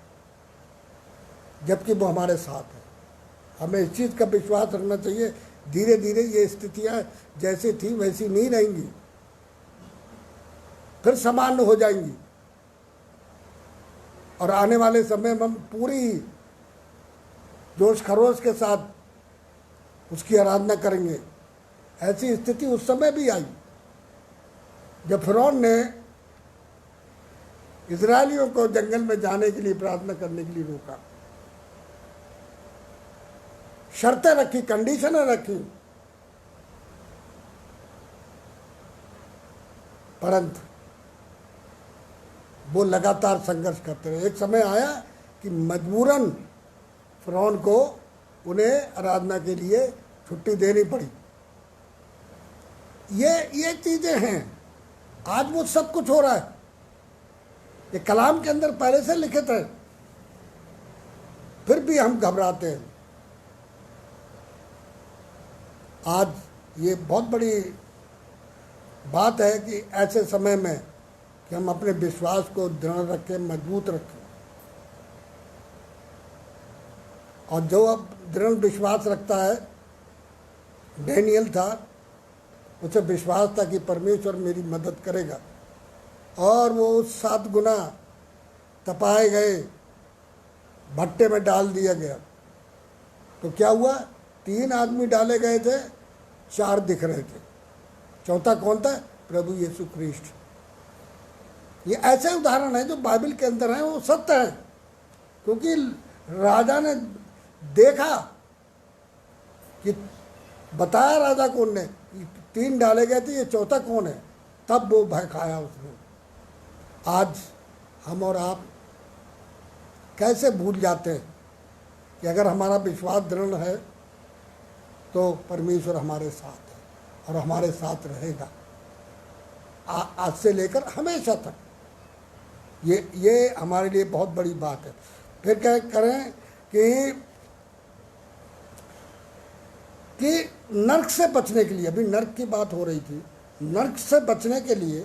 जबकि वो हमारे साथ है। हमें इस चीज़ का विश्वास रखना चाहिए। धीरे धीरे ये स्थितियाँ जैसी थी वैसी नहीं रहेंगी, फिर सामान्य हो जाएंगी और आने वाले समय में हम पूरी जोश खरोश के साथ उसकी आराधना करेंगे। ऐसी स्थिति उस समय भी आई जब फिरौन ने इजरायलियों को जंगल में जाने के लिए प्रार्थना करने के लिए रोका, शर्तें रखी, कंडीशनें रखी, परंतु वो लगातार संघर्ष करते रहे। एक समय आया कि मजबूरन फिरौन को उन्हें आराधना के लिए छुट्टी देनी पड़ी। ये चीजें हैं। आज वो सब कुछ हो रहा है, ये कलाम के अंदर पहले से लिखित है, फिर भी हम घबराते हैं। आज ये बहुत बड़ी बात है कि ऐसे समय में कि हम अपने विश्वास को दृढ़ रखें, मजबूत रखें। और जो अब दृढ़ विश्वास रखता है, डैनियल था, उसे विश्वास था कि परमेश्वर मेरी मदद करेगा, और वो उस 7 गुना तपाए गए भट्टे में डाल दिया गया। तो क्या हुआ? 3 आदमी डाले गए थे, 4 दिख रहे थे, चौथा कौन था? प्रभु यीशु क्रिस्ट। ये ऐसे उदाहरण है जो बाइबल के अंदर हैं, वो सत्य है। क्योंकि राजा ने देखा कि बताया राजा को, उनने 3 डाले गए थे, ये चौथा कौन है, तब वो भय खाया उसने। आज हम और आप कैसे भूल जाते हैं कि अगर हमारा विश्वास दृढ़ है तो परमेश्वर हमारे साथ है और हमारे साथ रहेगा आज से लेकर हमेशा तक। ये हमारे लिए बहुत बड़ी बात है। फिर क्या करें कि नर्क से बचने के लिए, अभी नर्क की बात हो रही थी, नर्क से बचने के लिए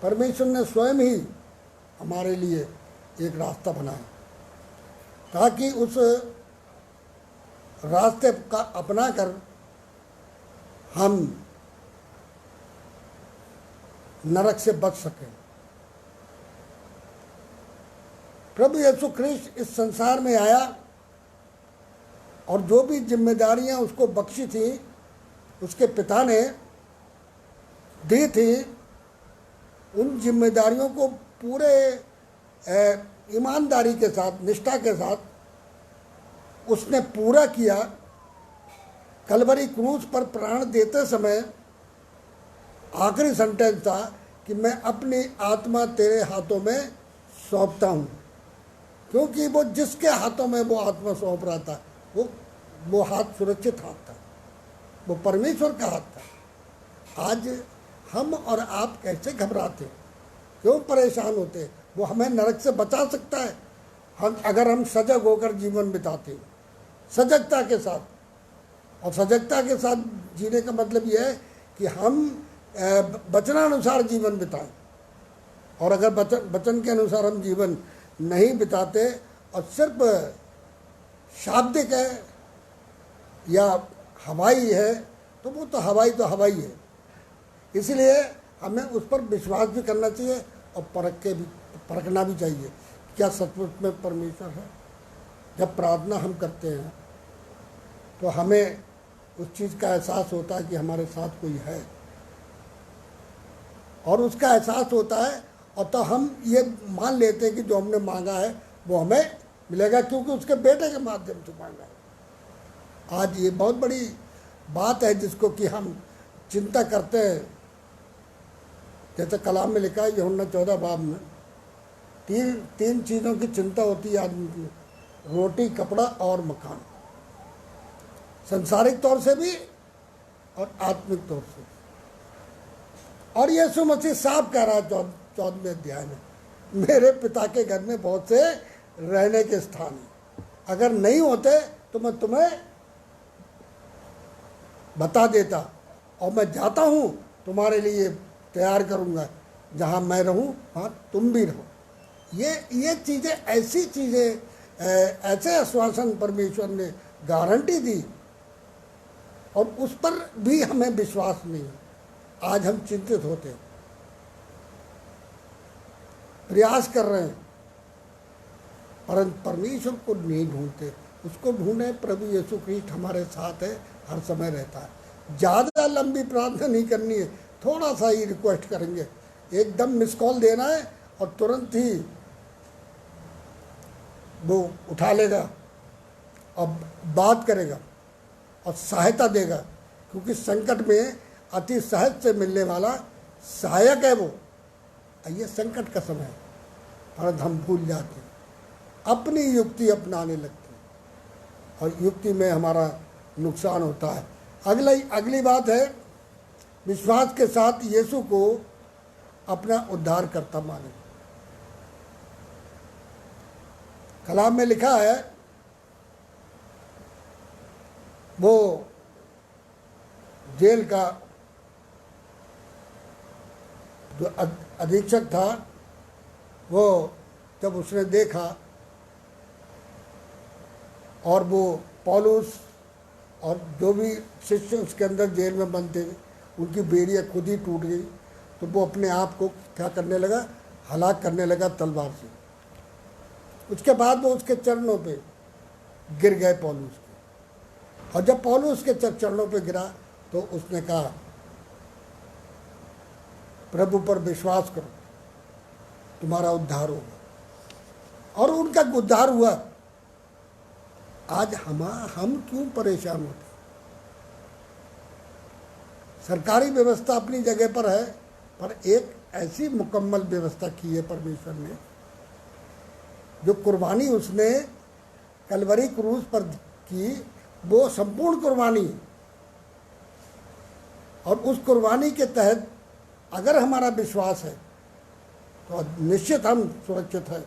परमेश्वर ने स्वयं ही हमारे लिए एक रास्ता बनाया, ताकि उस रास्ते का अपना कर हम नरक से बच सकें। प्रभु यीशु ख्रिस्त इस संसार में आया और जो भी जिम्मेदारियां उसको बख्शी थी, उसके पिता ने दी थी, उन जिम्मेदारियों को पूरे ईमानदारी के साथ, निष्ठा के साथ उसने पूरा किया। कलवरी क्रूस पर प्राण देते समय आखिरी सेंटेंस था कि मैं अपनी आत्मा तेरे हाथों में सौंपता हूँ, क्योंकि वो जिसके हाथों में वो आत्मा सौंप रहा था वो हाथ सुरक्षित हाथ था, वो परमेश्वर का हाथ था। आज हम और आप कैसे घबराते, क्यों परेशान होते? वो हमें नरक से बचा सकता है अगर हम सजग होकर जीवन बिताते हैं, सजगता के साथ। और सजगता के साथ जीने का मतलब यह है कि हम वचनानुसार जीवन बिताएं। और अगर वचन के अनुसार हम जीवन नहीं बिताते और सिर्फ शाब्दिक है या हवाई है, तो वो तो हवाई है। इसलिए हमें उस पर विश्वास भी करना चाहिए और परखना भी चाहिए, क्या सचमुच में परमेश्वर है। जब प्रार्थना हम करते हैं तो हमें उस चीज़ का एहसास होता है कि हमारे साथ कोई है, और उसका एहसास होता है, और तो हम ये मान लेते हैं कि जो हमने मांगा है वो हमें मिलेगा, क्योंकि उसके बेटे के माध्यम से मांगा है। आज ये बहुत बड़ी बात है जिसको कि हम चिंता करते हैं। जैसे कलाम में लिखा है यूहन्ना 14 बाब में, तीन चीज़ों की चिंता होती है आदमी की, रोटी, कपड़ा और मकान। संसारिक तौर से भी और आत्मिक तौर से। और यीशु मसीह साफ कह रहा है 14वें अध्याय में, मेरे पिता के घर में बहुत से रहने के स्थान हैं, अगर नहीं होते तो मैं तुम्हें बता देता, और मैं जाता हूँ तुम्हारे लिए तैयार करूँगा, जहाँ मैं रहूँ वहाँ तुम भी रहो। ये चीज़ें, ऐसी चीज़ें, ऐसे आश्वासन परमेश्वर ने गारंटी दी, और उस पर भी हमें विश्वास नहीं है। आज हम चिंतित होते हैं, प्रयास कर रहे हैं, परंतु परमेश्वर को नहीं ढूंढते। उसको ढूंढे, प्रभु यीशु क्रिस्ट हमारे साथ है, हर समय रहता है। ज़्यादा लंबी प्रार्थना नहीं करनी है, थोड़ा सा ही रिक्वेस्ट करेंगे, एकदम मिस कॉल देना है और तुरंत ही वो उठा लेगा और बात करेगा और सहायता देगा, क्योंकि संकट में अति सहज से मिलने वाला सहायक है वो। ये संकट का समय है, परंतु हम भूल जाते हैं, अपनी युक्ति अपनाने लगते हैं, और युक्ति में हमारा नुकसान होता है। अगली बात है, विश्वास के साथ यीशु को अपना उद्धारकर्ता माने। कलाम में लिखा है, वो जेल का जो अधीक्षक था, वो जब उसने देखा और वो पौलुस और जो भी शिष्य उसके अंदर जेल में बंद थे, उनकी बेड़ियाँ खुद ही टूट गई, तो वो अपने आप को क्या करने लगा, हलाक करने लगा तलवार से। उसके बाद वो उसके चरणों पे गिर गए पौलुस के, और जब पौलुस के चरणों पे गिरा तो उसने कहा, प्रभु पर विश्वास करो, तुम्हारा उद्धार होगा। और उनका उद्धार हुआ। आज हम क्यों परेशान होते? सरकारी व्यवस्था अपनी जगह पर है, पर एक ऐसी मुकम्मल व्यवस्था की है परमेश्वर ने, जो कुर्बानी उसने कलवरी क्रूस पर की, वो संपूर्ण कुर्बानी, और उस कुर्बानी के तहत अगर हमारा विश्वास है तो निश्चित हम सुरक्षित हैं।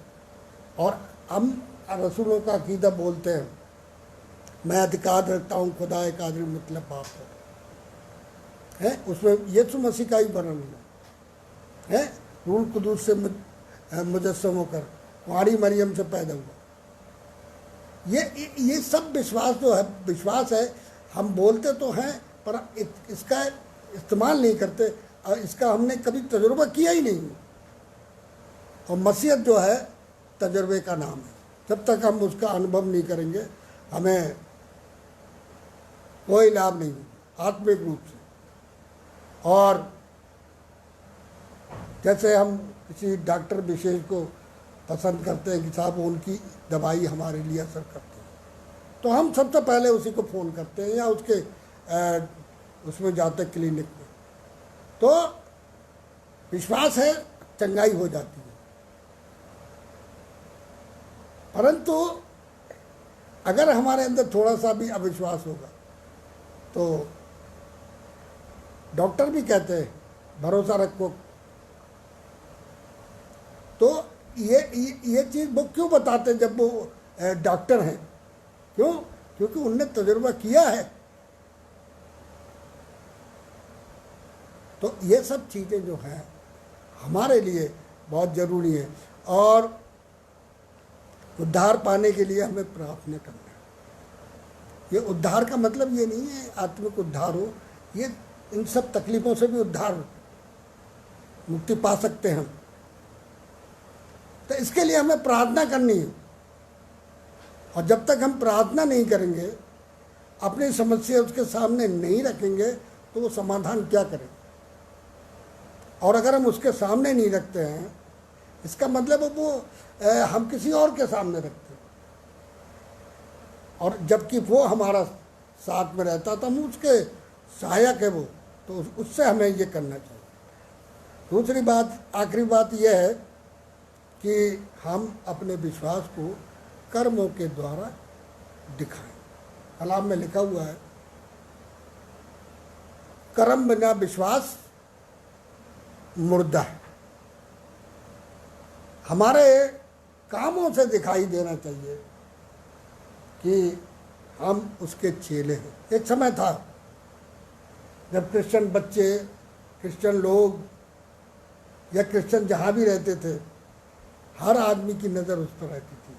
और हम रसूलों का अकीदा बोलते हैं, मैं अधिकार रखता हूँ खुदा एक आदमी मतलब बाप है, उसमें यीशु मसीह का ही वर्णन है, रूह कुदूस से मुजस्सम होकर कुंवारी मरियम से पैदा हुआ। ये सब विश्वास जो है, विश्वास है, हम बोलते तो हैं पर इसका इस्तेमाल नहीं करते, और इसका हमने कभी तजुर्बा किया ही नहीं। और मसीहत जो है तजुर्बे का नाम है, जब तक हम उसका अनुभव नहीं करेंगे हमें कोई लाभ नहीं आत्मिक रूप से। और जैसे हम किसी डॉक्टर विशेष को पसंद करते हैं कि साहब उनकी दवाई हमारे लिए असर करती है, तो हम सबसे पहले उसी को फ़ोन करते हैं या उसके उसमें जाते क्लिनिक में, तो विश्वास है चंगाई हो जाती है। परंतु अगर हमारे अंदर थोड़ा सा भी अविश्वास होगा तो डॉक्टर भी कहते हैं भरोसा रखो। तो ये चीज़ वो क्यों बताते हैं जब वो डॉक्टर हैं? क्यों? क्योंकि उनने तजुर्बा किया है। तो ये सब चीज़ें जो हैं हमारे लिए बहुत ज़रूरी है और उद्धार पाने के लिए हमें प्रार्थना करना है। ये उद्धार का मतलब ये नहीं है आत्मिक उद्धार हो, ये इन सब तकलीफ़ों से भी उद्धार मुक्ति पा सकते हैं हम। तो इसके लिए हमें प्रार्थना करनी है और जब तक हम प्रार्थना नहीं करेंगे, अपनी समस्या उसके सामने नहीं रखेंगे तो वो समाधान क्या करें। और अगर हम उसके सामने नहीं रखते हैं, इसका मतलब वो हम किसी और के सामने रखते हैं और जबकि वो हमारा साथ में रहता था, हम उसके सहायक है वो, तो उससे हमें ये करना चाहिए। दूसरी बात, आखिरी बात यह है कि हम अपने विश्वास को कर्मों के द्वारा दिखाएं। कलाम में लिखा हुआ है, कर्म बिना विश्वास मुर्दा है। हमारे कामों से दिखाई देना चाहिए कि हम उसके चेले हैं। एक समय था जब क्रिश्चियन बच्चे, क्रिश्चियन लोग या क्रिश्चियन जहाँ भी रहते थे, हर आदमी की नज़र उस पर रहती थी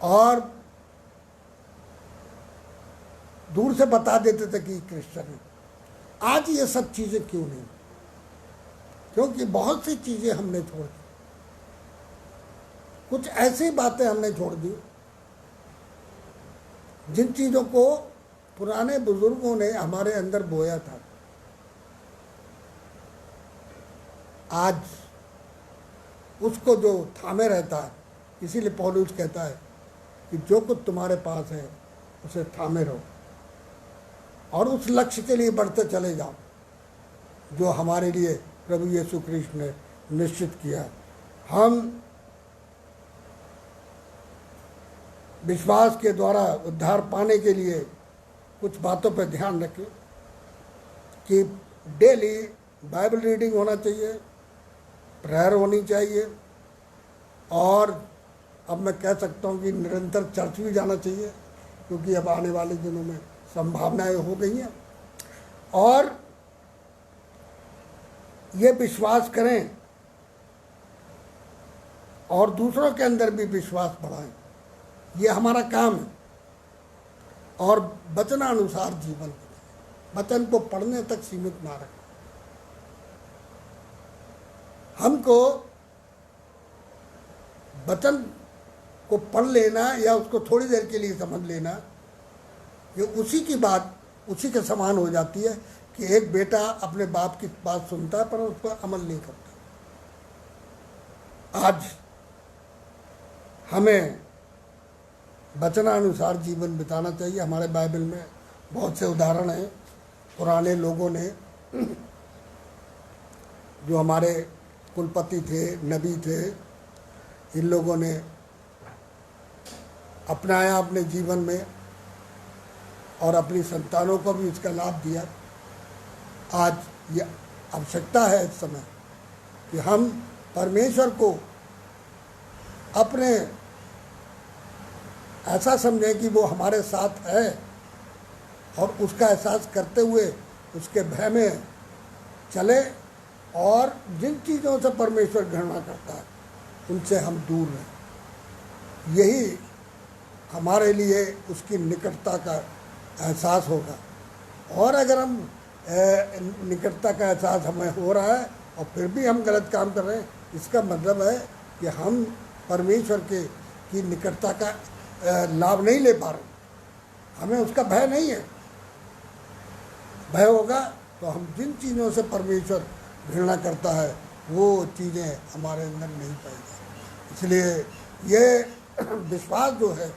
और दूर से बता देते थे कि क्रिश्चियन है। आज ये सब चीज़ें क्यों नहीं? क्योंकि बहुत सी चीज़ें हमने छोड़ दी, कुछ ऐसी बातें हमने छोड़ दी जिन चीज़ों को पुराने बुजुर्गों ने हमारे अंदर बोया था। आज उसको जो थामे रहता है, इसीलिए पौलुस कहता है कि जो कुछ तुम्हारे पास है उसे थामे रहो और उस लक्ष्य के लिए बढ़ते चले जाओ जो हमारे लिए प्रभु यीशु क्रिस्ट ने निश्चित किया। हम विश्वास के द्वारा उद्धार पाने के लिए कुछ बातों पर ध्यान रखें कि डेली बाइबल रीडिंग होना चाहिए, प्रेयर होनी चाहिए और अब मैं कह सकता हूँ कि निरंतर चर्च भी जाना चाहिए, क्योंकि अब आने वाले दिनों में संभावनाएं हो गई हैं। और ये विश्वास करें और दूसरों के अंदर भी विश्वास बढ़ाएं, ये हमारा काम है। और वचनानुसार जीवन, वचन को पढ़ने तक सीमित ना रखें। हमको वचन को पढ़ लेना या उसको थोड़ी देर के लिए समझ लेना, ये उसी की बात उसी के समान हो जाती है कि एक बेटा अपने बाप की बात सुनता है पर उस पर अमल नहीं करता। आज हमें वचनानुसार जीवन बिताना चाहिए। हमारे बाइबल में बहुत से उदाहरण हैं पुराने लोगों ने, जो हमारे कुलपति थे, नबी थे, इन लोगों ने अपनाया अपने जीवन में और अपनी संतानों को भी इसका लाभ दिया। आज ये आवश्यकता है इस समय कि हम परमेश्वर को अपने ऐसा समझें कि वो हमारे साथ है और उसका एहसास करते हुए उसके भय में चले और जिन चीज़ों से परमेश्वर घृणा करता है उनसे हम दूर रहें। यही हमारे लिए उसकी निकटता का एहसास होगा। और अगर हम निकटता का एहसास हमें हो रहा है और फिर भी हम गलत काम कर रहे हैं, इसका मतलब है कि हम परमेश्वर की निकटता का लाभ नहीं ले पा रहे। हमें उसका भय नहीं है। भय होगा तो हम जिन चीज़ों से परमेश्वर घृणा करता है वो चीज़ें हमारे अंदर नहीं पाएंगे। इसलिए ये विश्वास जो है,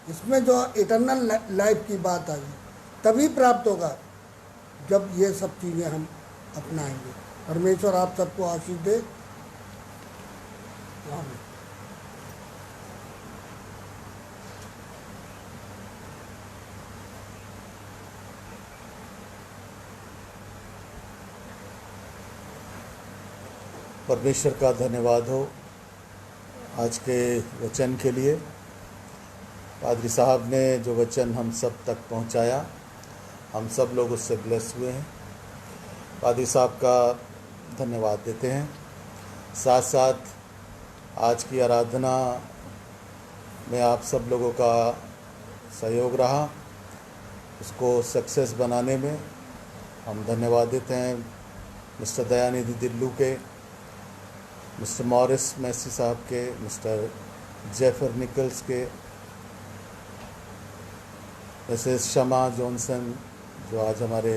इसमें जो इटर्नल लाइफ की बात आई तभी प्राप्त होगा जब ये सब चीज़ें हम अपनाएंगे। परमेश्वर आप सबको आशीष दे। आमीन। परमेश्वर का धन्यवाद हो आज के वचन के लिए। पादरी साहब ने जो वचन हम सब तक पहुंचाया, हम सब लोग उससे ब्लेस हुए हैं। पादरी साहब का धन्यवाद देते हैं। साथ साथ आज की आराधना में आप सब लोगों का सहयोग रहा, उसको सक्सेस बनाने में हम धन्यवाद देते हैं मिस्टर दयानिधि दिल्लू के, मिस्टर मॉरिस मैसी साहब के, मिस्टर जेफर निकल्स के, मिसेस शमा जॉनसन जो आज हमारे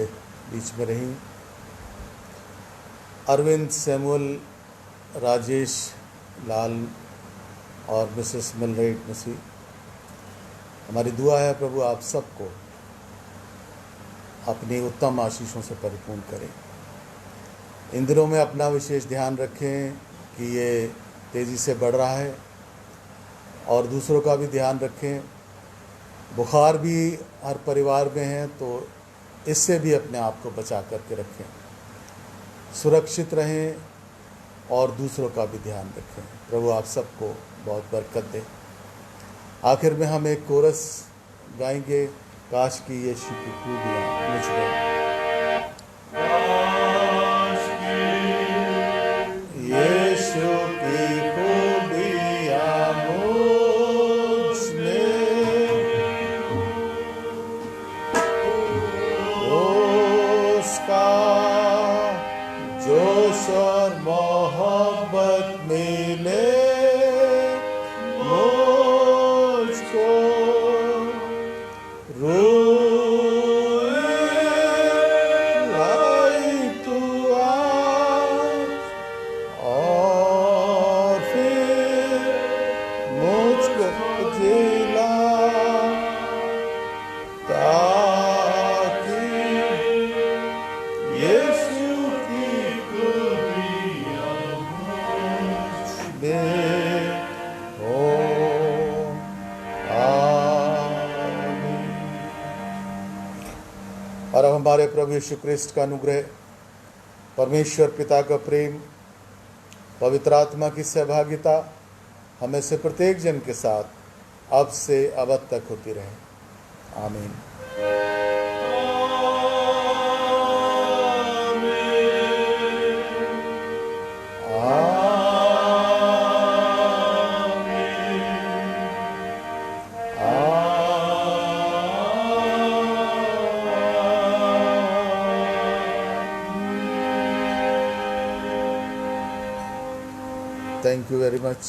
बीच में रहीं, अरविंद सैमुअल, राजेश लाल और मिसेस मिलरेट मसीह। हमारी दुआ है प्रभु आप सबको अपनी उत्तम आशीषों से परिपूर्ण करें। इन दिनों में अपना विशेष ध्यान रखें कि ये तेज़ी से बढ़ रहा है, और दूसरों का भी ध्यान रखें। बुखार भी हर परिवार में है, तो इससे भी अपने आप को बचा करके रखें, सुरक्षित रहें और दूसरों का भी ध्यान रखें। प्रभु आप सबको बहुत बरकत दे। आखिर में हम एक कोरस गाएंगे, काश की यीशु की खूबियाँ मुझ में, यीशु की खूबियाँ मुझ में, उसका जोश और मोहब्बत मिले मुझको, लाई तू आज और फिर मुझको जिला, ताकि यीशु की खूबियाँ मुझ में हो। आमीन। और अब हमारे प्रभु यीशु क्रिस्ट का अनुग्रह, परमेश्वर पिता का प्रेम, पवित्र आत्मा की सहभागिता हमें से प्रत्येक जन के साथ अब से अब तक होती रहे। आमीन। Thank you very much.